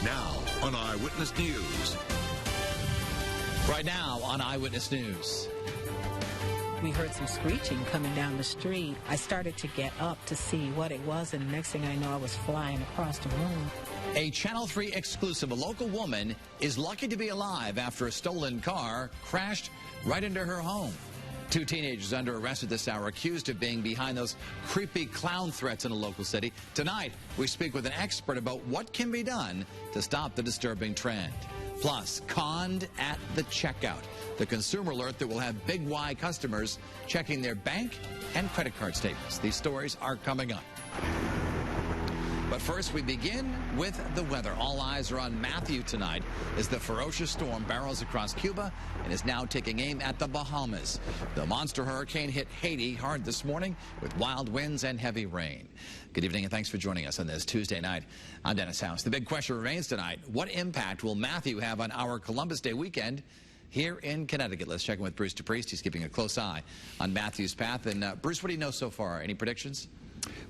Now on Eyewitness News. Right now on Eyewitness News. We heard some screeching coming down the street. I started to get up to see what it was, and the next thing I know, I was flying across the room. A Channel 3 exclusive. A local woman is lucky to be alive after a stolen car crashed right into her home. 2 teenagers under arrest at this hour accused of being behind those creepy clown threats in a local city. Tonight, we speak with an expert about what can be done to stop the disturbing trend. Plus, conned at the checkout. The consumer alert that will have Big Y customers checking their bank and credit card statements. These stories are coming up. But first, we begin with the weather. All eyes are on Matthew tonight as the ferocious storm barrels across Cuba and is now taking aim at the Bahamas. The monster hurricane hit Haiti hard this morning with wild winds and heavy rain. Good evening and thanks for joining us on this Tuesday night. I'm Dennis House. The big question remains tonight, what impact will Matthew have on our Columbus Day weekend here in Connecticut? Let's check in with Bruce DePriest. He's keeping a close eye on Matthew's path. And Bruce, what do you know so far? Any predictions?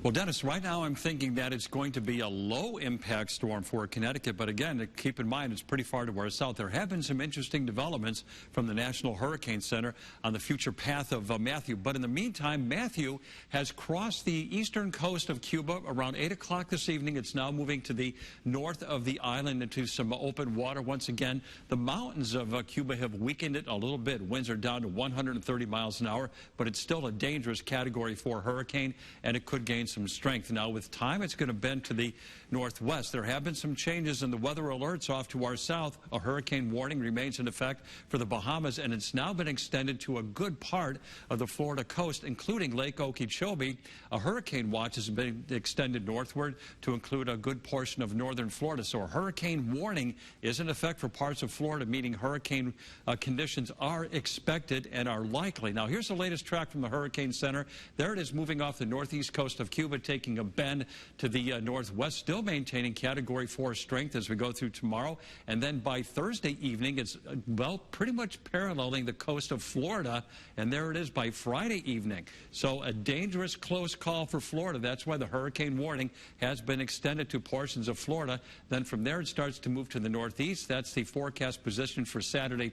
Well, Dennis, right now I'm thinking that it's going to be a low-impact storm for Connecticut. But again, keep in mind, it's pretty far to our south. There have been some interesting developments from the National Hurricane Center on the future path of Matthew. But in the meantime, Matthew has crossed the eastern coast of Cuba around 8 o'clock this evening. It's now moving to the north of the island into some open water. Once again, the mountains of Cuba have weakened it a little bit. Winds are down to 130 miles an hour, but it's still a dangerous Category 4 hurricane, and it could gain some strength. Now, with time, it's going to bend to the northwest. There have been some changes in the weather alerts off to our south. A hurricane warning remains in effect for the Bahamas, and it's now been extended to a good part of the Florida coast, including Lake Okeechobee. A hurricane watch has been extended northward to include a good portion of northern Florida. So a hurricane warning is in effect for parts of Florida, meaning hurricane conditions are expected and are likely. Now, here's the latest track from the Hurricane Center. There it is, moving off the northeast coast of Cuba, taking a bend to the northwest, still maintaining Category 4 strength as we go through tomorrow. And then by Thursday evening, it's, well, pretty much paralleling the coast of Florida. And there it is by Friday evening. So a dangerous close call for Florida. That's why the hurricane warning has been extended to portions of Florida. Then from there, it starts to move to the northeast. That's the forecast position for Saturday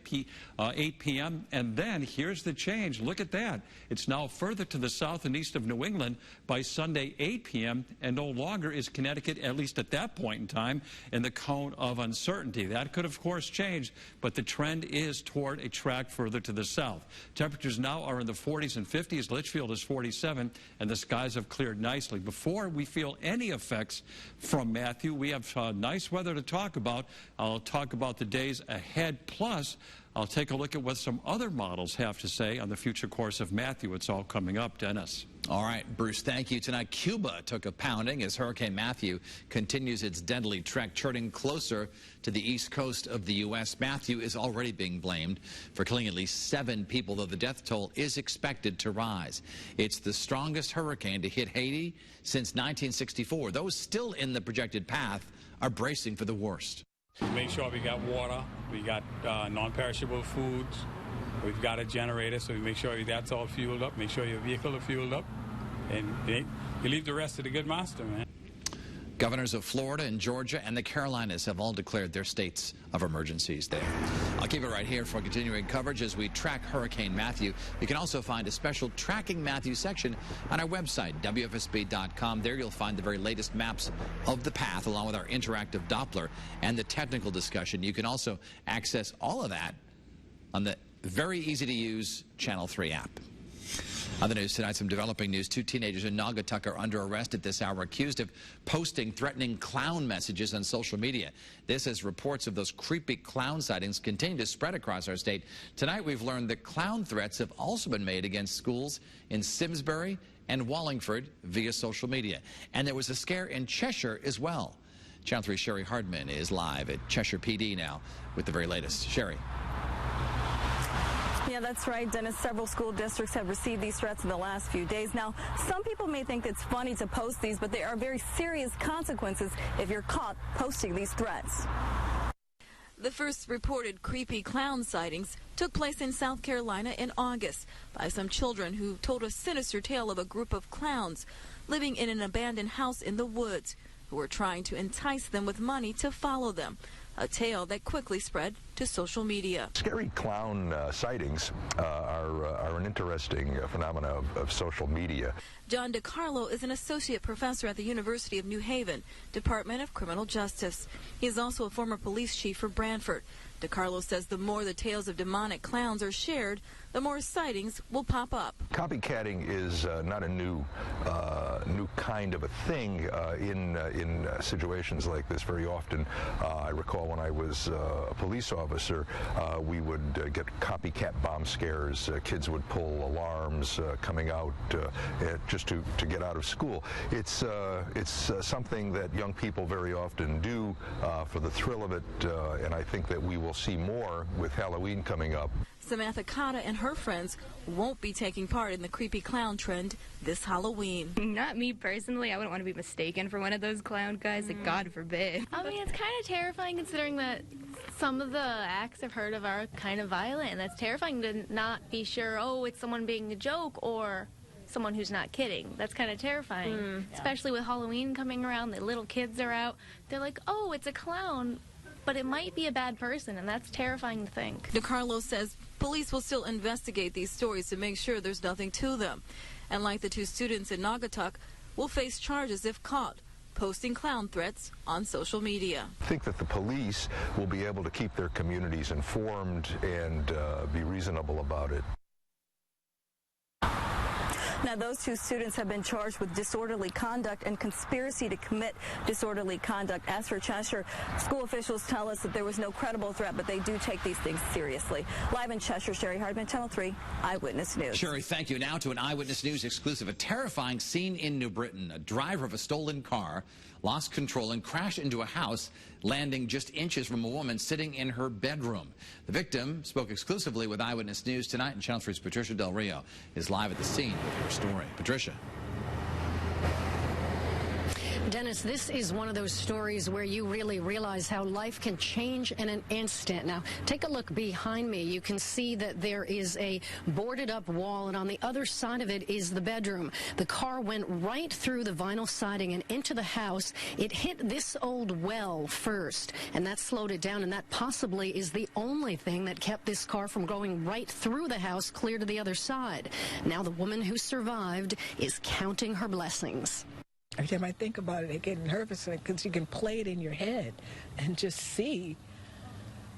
8 p.m. And then here's the change. Look at that. It's now further to the south and east of New England by Sunday 8 p.m. and no longer is Connecticut, at least at that point in time, in the cone of uncertainty. That could, of course, change, but the trend is toward a track further to the south. Temperatures now are in the 40s and 50s. Litchfield is 47, and the skies have cleared nicely. Before we feel any effects from Matthew, we have nice weather to talk about. I'll talk about the days ahead, plus I'll take a look at what some other models have to say on the future course of Matthew. It's all coming up, Dennis. All right, Bruce, thank you. Tonight, Cuba took a pounding as Hurricane Matthew continues its deadly trek, charting closer to the east coast of the U.S. Matthew is already being blamed for killing at least 7 people, though the death toll is expected to rise. It's the strongest hurricane to hit Haiti since 1964. Those still in the projected path are bracing for the worst. Make sure we got water, we got non-perishable foods, we've got a generator, so we make sure that's all fueled up, make sure your vehicle is fueled up, and you leave the rest to the good master, man. Governors of Florida and Georgia and the Carolinas have all declared their states of emergencies there. I'll keep it right here for continuing coverage as we track Hurricane Matthew. You can also find a special Tracking Matthew section on our website, WFSB.com. There you'll find the very latest maps of the path, along with our interactive Doppler and the technical discussion. You can also access all of that on the very easy-to-use Channel 3 app. Other news tonight, some developing news. 2 teenagers in Naugatuck are under arrest at this hour, accused of posting threatening clown messages on social media. This as reports of those creepy clown sightings continue to spread across our state. Tonight, we've learned that clown threats have also been made against schools in Simsbury and Wallingford via social media. And there was a scare in Cheshire as well. Channel 3's Sherry Hardman is live at Cheshire PD now with the very latest. Sherry. Yeah, that's right, Dennis. Several school districts have received these threats in the last few days. Now, some people may think it's funny to post these, but there are very serious consequences if you're caught posting these threats. The first reported creepy clown sightings took place in South Carolina in August by some children who told a sinister tale of a group of clowns living in an abandoned house in the woods who were trying to entice them with money to follow them, a tale that quickly spread to social media. Scary clown sightings are an interesting phenomenon of social media. John DiCarlo is an associate professor at the University of New Haven, Department of Criminal Justice. He is also a former police chief for Branford. DiCarlo says the more the tales of demonic clowns are shared, the more sightings will pop up. Copycatting is not a new kind of a thing in situations like this. Very often, I recall when I was a police officer, we would get copycat bomb scares. Kids would pull alarms coming out just to get out of school. It's something that young people very often do for the thrill of it, and I think that we will see more with Halloween coming up. Samantha Cotta and her friends won't be taking part in the creepy clown trend this Halloween. Not me personally. I wouldn't want to be mistaken for one of those clown guys. Like, God forbid. I mean, it's kind of terrifying considering that some of the acts I've heard of are kind of violent, and that's terrifying to not be sure, oh, it's someone being a joke or someone who's not kidding. That's kind of terrifying, especially with Halloween coming around. The little kids are out. They're like, oh, it's a clown, but it might be a bad person, and that's terrifying to think. DiCarlo says police will still investigate these stories to make sure there's nothing to them. And like the two students in Naugatuck, will face charges if caught posting clown threats on social media. I think that the police will be able to keep their communities informed and be reasonable about it. Now, those two students have been charged with disorderly conduct and conspiracy to commit disorderly conduct. As for Cheshire, school officials tell us that there was no credible threat, but they do take these things seriously. Live in Cheshire, Sherry Hardman, Channel 3 Eyewitness News. Sherry, thank you. Now to an Eyewitness News exclusive. A terrifying scene in New Britain. A driver of a stolen car lost control and crashed into a house, landing just inches from a woman sitting in her bedroom. The victim spoke exclusively with Eyewitness News tonight, and Channel 3's Patricia Del Rio is live at the scene with her story. Patricia. Dennis, this is one of those stories where you really realize how life can change in an instant. Now, take a look behind me. You can see that there is a boarded up wall, and on the other side of it is the bedroom. The car went right through the vinyl siding and into the house. It hit this old well first, and that slowed it down, and that possibly is the only thing that kept this car from going right through the house, clear to the other side. Now the woman who survived is counting her blessings. Every time I think about it, I get nervous because you can play it in your head and just see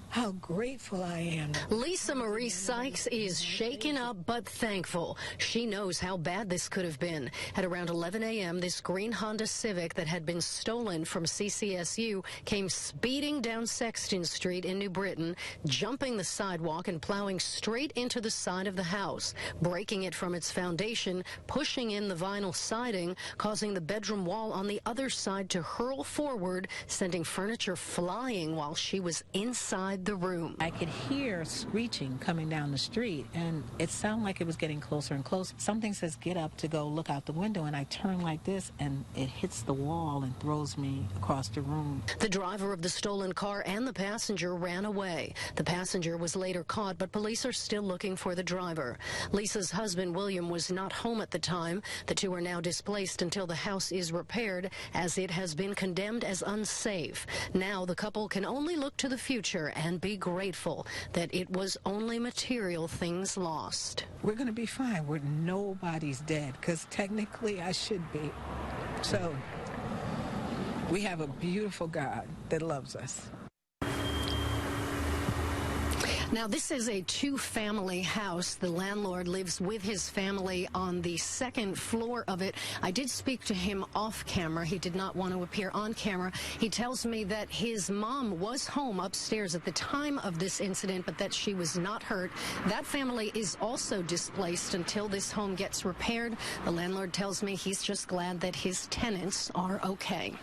how grateful I am. Lisa Marie Sykes is shaken up but thankful. She knows how bad this could have been. At around 11 a.m., this green Honda Civic that had been stolen from CCSU came speeding down Sexton Street in New Britain, jumping the sidewalk and plowing straight into the side of the house, breaking it from its foundation, pushing in the vinyl siding, causing the bedroom wall on the other side to hurl forward, sending furniture flying while she was inside the room. I could hear screeching coming down the street, and it sounded like it was getting closer and closer. Something says, get up to go look out the window, and I turn like this, and it hits the wall and throws me across the room. The driver of the stolen car and the passenger ran away. The passenger was later caught, but police are still looking for the driver. Lisa's husband, William, was not home at the time. The two are now displaced until the house is repaired, as it has been condemned as unsafe. Now the couple can only look to the future and be grateful that it was only material things lost. We're going to be fine where nobody's dead, because technically I should be. So we have a beautiful God that loves us. Now, this is a two-family house. The landlord lives with his family on the second floor of it. I did speak to him off camera. He did not want to appear on camera. He tells me that his mom was home upstairs at the time of this incident, but that she was not hurt. That family is also displaced until this home gets repaired. The landlord tells me he's just glad that his tenants are okay.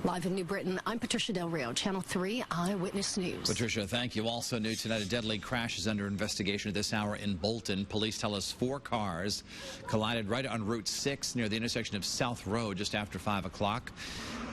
Live in New Britain, I'm Patricia Del Rio, Channel 3 Eyewitness News. Patricia, thank you. Also new tonight, a deadly crash is under investigation at this hour in Bolton. Police tell us 4 cars collided right on Route 6 near the intersection of South Road just after 5 o'clock.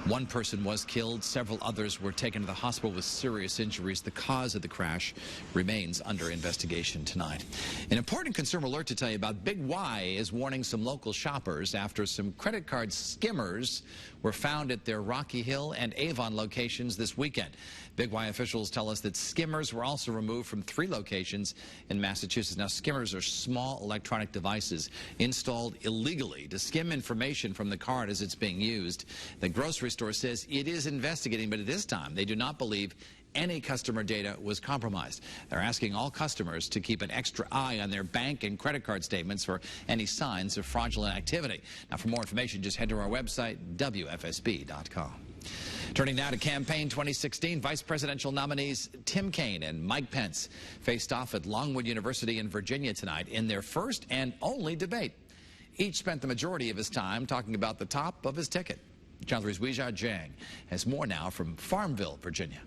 One person was killed. Several others were taken to the hospital with serious injuries. The cause of the crash remains under investigation tonight. An important consumer alert to tell you about. Big Y is warning some local shoppers after some credit card skimmers were found at their Rocky Hill and Avon locations this weekend. Big Y officials tell us that skimmers were also removed from 3 locations in Massachusetts. Now, skimmers are small electronic devices installed illegally to skim information from the card as it's being used. The grocery store says it is investigating, but at this time, they do not believe any customer data was compromised. They're asking all customers to keep an extra eye on their bank and credit card statements for any signs of fraudulent activity. Now, for more information, just head to our website, WFSB.com. Turning now to campaign 2016, vice presidential nominees Tim Kaine and Mike Pence faced off at Longwood University in Virginia tonight in their first and only debate. Each spent the majority of his time talking about the top of his ticket. Channel 3's Weijia Jiang has more now from Farmville, Virginia.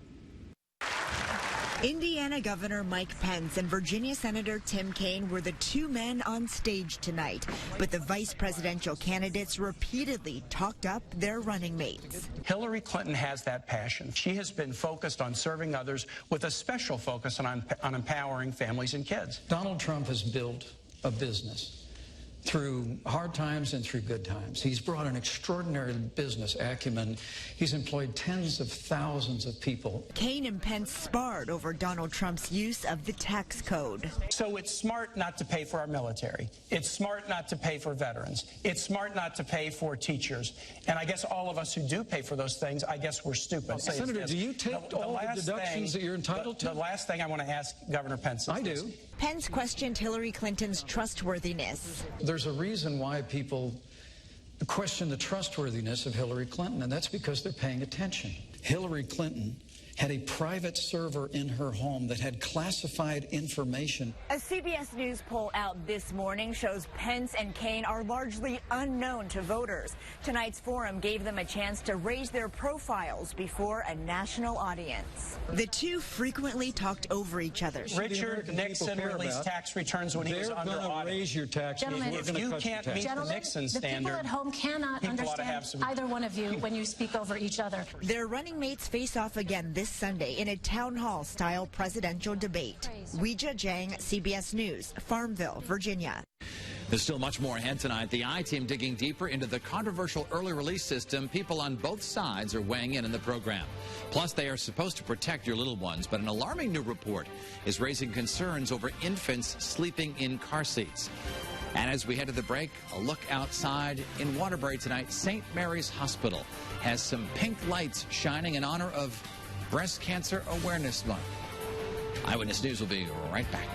Indiana Governor Mike Pence and Virginia Senator Tim Kaine were the 2 men on stage tonight, but the vice presidential candidates repeatedly talked up their running mates. Hillary Clinton has that passion. She has been focused on serving others with a special focus on empowering families and kids. Donald Trump has built a business through hard times and through good times. He's brought an extraordinary business acumen. He's employed tens of thousands of people. Kaine and Pence sparred over Donald Trump's use of the tax code. So it's smart not to pay for our military. It's smart not to pay for veterans. It's smart not to pay for teachers. And I guess all of us who do pay for those things, I guess we're stupid. Senator, do you take all the deductions that you're entitled to? The last thing I want to ask Governor Pence is I do. Pence questioned Hillary Clinton's trustworthiness. There's a reason why people question the trustworthiness of Hillary Clinton, and that's because they're paying attention. Hillary Clinton had a private server in her home that had classified information. A CBS News poll out this morning shows Pence and Kaine are largely unknown to voters. Tonight's forum gave them a chance to raise their profiles before a national audience. The 2 frequently talked over each other. Richard Nixon released tax returns when he was under audit. Raise your taxes. Gentlemen, if you can't meet the Nixon standard, the people at home cannot understand either one of you when you speak over each other. Their running mates face off again this Sunday in a town hall style presidential debate. Weijia Jiang, CBS News, Farmville, Virginia. There's still much more ahead tonight. The I-Team digging deeper into the controversial early release system. People on both sides are weighing in the program. Plus, they are supposed to protect your little ones, but an alarming new report is raising concerns over infants sleeping in car seats. And as we head to the break, a look outside in Waterbury tonight. St. Mary's Hospital has some pink lights shining in honor of Breast Cancer Awareness Month. Eyewitness News will be right back.